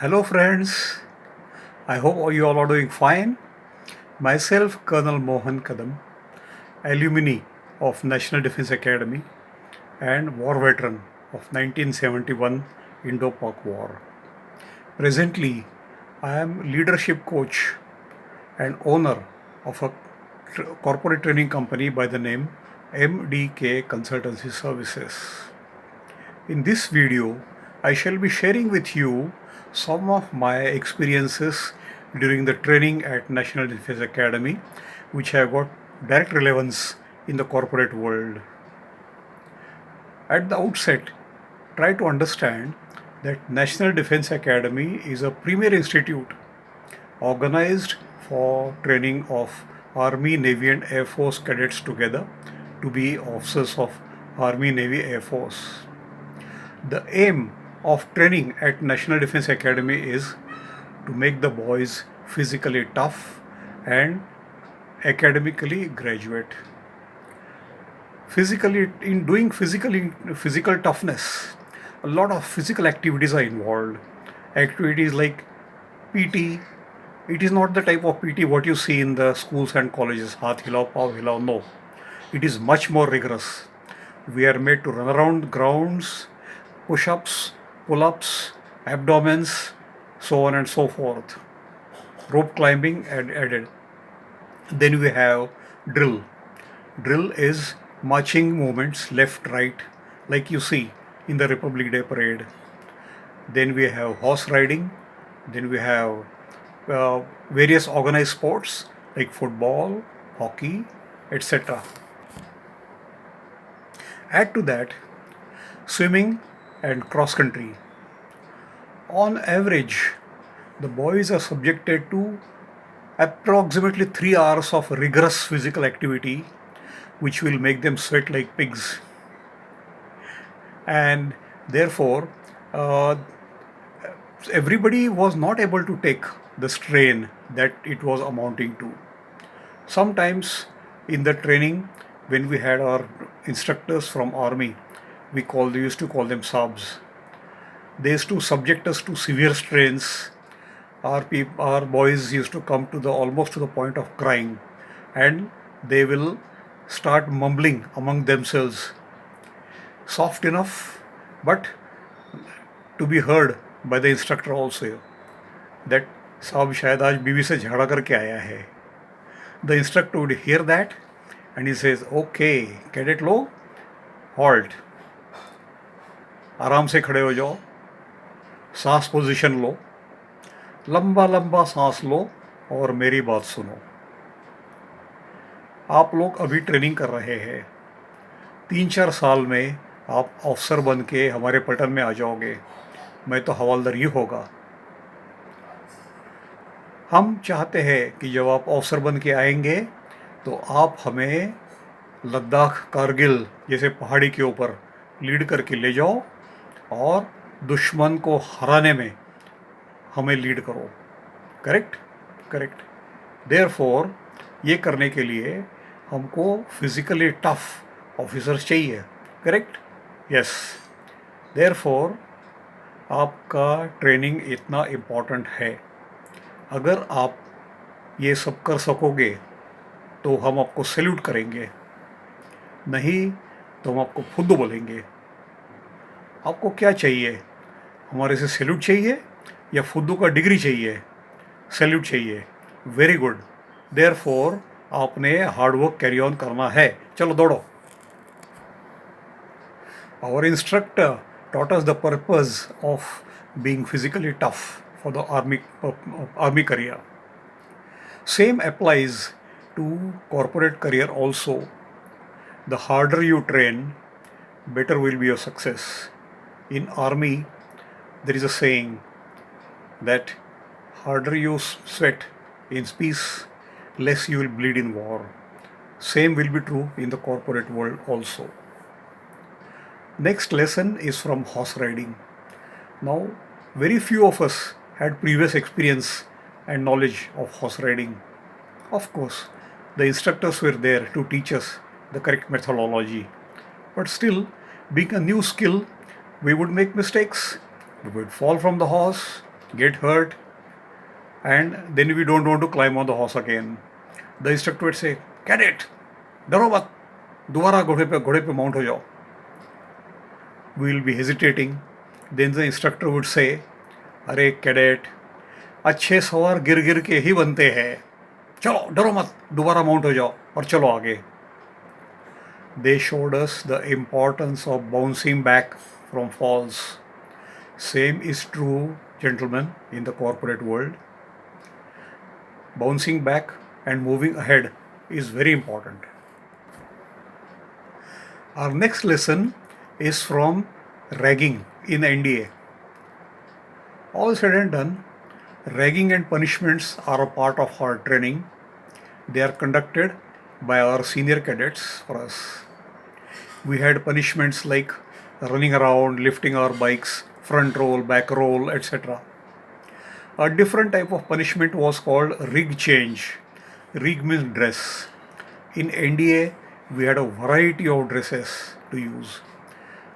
Hello, friends. I hope you all are doing fine. Myself, Colonel Mohan Kadam, alumni of National Defense Academy and war veteran of 1971 Indo-Pak War. Presently, I am leadership coach and owner of a corporate training company by the name MDK Consultancy Services. In this video, I shall be sharing with you some of my experiences during the training at National Defense Academy, which have got direct relevance in the corporate world. At the outset, try to understand that National Defense Academy is a premier institute organized for training of Army, Navy, and Air Force cadets together to be officers of Army, Navy, Air Force. The aim of training at National Defense Academy is to make the boys physically tough and academically graduate. Physically, in doing physical toughness, a lot of physical activities are involved. Activities like PT. It is not the type of PT what you see in the schools and colleges. Haath hilao, pav hilao. No, it is much more rigorous. We are made to run around grounds, push-ups, pull-ups, abdomens, so on and so forth. Rope climbing added. Then we have drill. Drill is marching movements left, right, like you see in the Republic Day parade. Then we have horse riding. Then we have various organized sports like football, hockey, etc. Add to that swimming and cross country. On average, the boys are subjected to approximately 3 hours of rigorous physical activity, which will make them sweat like pigs. And therefore, uh, everybody was not able to take the strain that it was amounting to. Sometimes in the training, when we had our instructors from army, we used to call them subs. They used to subject us to severe strains. Our boys used to come to the almost to the point of crying, and they will start mumbling among themselves, soft enough, but to be heard by the instructor also, that साहब शायद आज बीवी से झगड़ा करके आया है. The instructor would hear that and he says, okay, cadet लोग, halt, आराम से खड़े हो जाओ, सांस पोजीशन लो, लंबा लंबा सांस लो और मेरी बात सुनो. आप लोग अभी ट्रेनिंग कर रहे हैं. 3-4 साल में आप अफसर बन के हमारे पलटन में आ जाओगे. मैं तो हवालदार ही होगा. हम चाहते हैं कि जब आप अफसर बन के आएंगे तो आप हमें लद्दाख, कारगिल जैसे पहाड़ी के ऊपर लीड करके ले जाओ और दुश्मन को हराने में हमें लीड करो. Correct correct. देयरफॉर ये करने के लिए हमको फिजिकली टफ ऑफिसर्स चाहिए. करेक्ट. यस. देयरफॉर आपका ट्रेनिंग इतना इम्पोर्टेंट है. अगर आप ये सब कर सकोगे तो हम आपको सैल्यूट करेंगे, नहीं तो हम आपको फुद्दू बोलेंगे. आपको क्या चाहिए? हमारे से सैल्यूट चाहिए या फुद्दू का डिग्री चाहिए? सैल्यूट चाहिए. Very good. देयरफॉर आपने हार्डवर्क कैरी ऑन करना है. चलो दौड़ो. Our instructor taught us the purpose of being physically tough for the army career. Same applies to corporate career also. The harder you train, better will be your success. In army, there is a saying that harder you sweat in peace, less you will bleed in war. Same will be true in the corporate world also. Next lesson is from horse riding. Now, very few of us had previous experience and knowledge of horse riding. Of course, the instructors were there to teach us the correct methodology. But still, being a new skill, we would make mistakes. We would fall from the horse, get hurt, and then we don't want to climb on the horse again. The instructor would say, cadet, डरो मत, दोबारा घोड़े पे mount हो जाओ. We will be hesitating. Then the instructor would say, अरे cadet, अच्छे सवार गिर गिर के ही बनते हैं, चलो डरो मत, दोबारा माउंट हो जाओ और चलो आगे. They showed us the importance of bouncing back from falls. Same is true, gentlemen, in the corporate world. Bouncing back and moving ahead is very important. Our next lesson is from ragging in NDA. All said and done, ragging and punishments are a part of our training. They are conducted by our senior cadets for us. We had punishments like running around, lifting our bikes, front roll, back roll, etc. A different type of punishment was called rig change. Rig means dress. In NDA, we had a variety of dresses to use.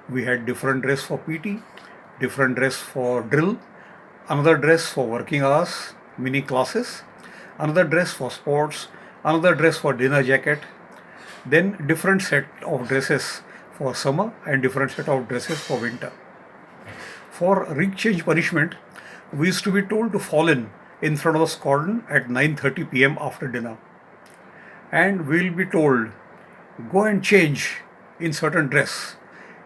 We had different dress for PT, different dress for drill, another dress for working hours, mini classes, another dress for sports, another dress for dinner jacket, then different set of dresses for summer and different set of dresses for winter. For rig change punishment, we used to be told to fall in front of the squadron at 9:30 p.m. after dinner. And we will be told, go and change in certain dress.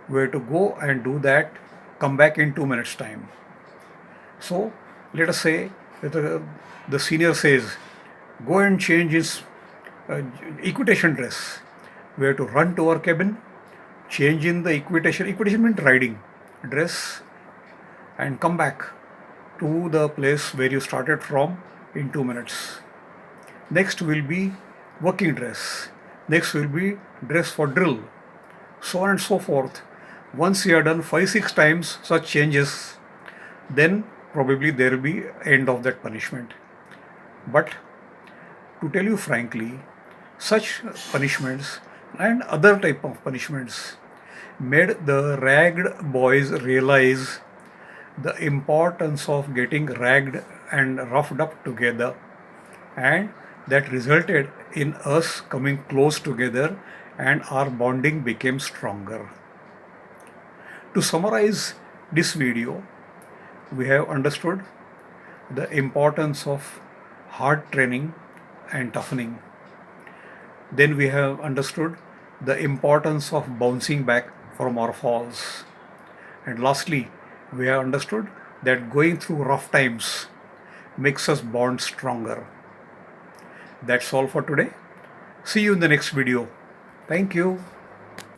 We have to go and do that, come back in 2 minutes time. So let us say that the senior says, go and change his equitation dress. We have to run to our cabin, change in the equitation means riding dress, and come back to the place where you started from in 2 minutes. Next will be working dress. Next will be dress for drill. So on and so forth. Once you have done 5-6 times such changes, then probably there will be end of that punishment. But to tell you frankly, such punishments and other type of punishments made the ragged boys realize the importance of getting ragged and roughed up together, and that resulted in us coming close together and our bonding became stronger. To summarize this video, we have understood the importance of hard training and toughening. Then we have understood the importance of bouncing back from our falls. And lastly, we have understood that going through rough times makes us bond stronger. That's all for today. See you in the next video. Thank you.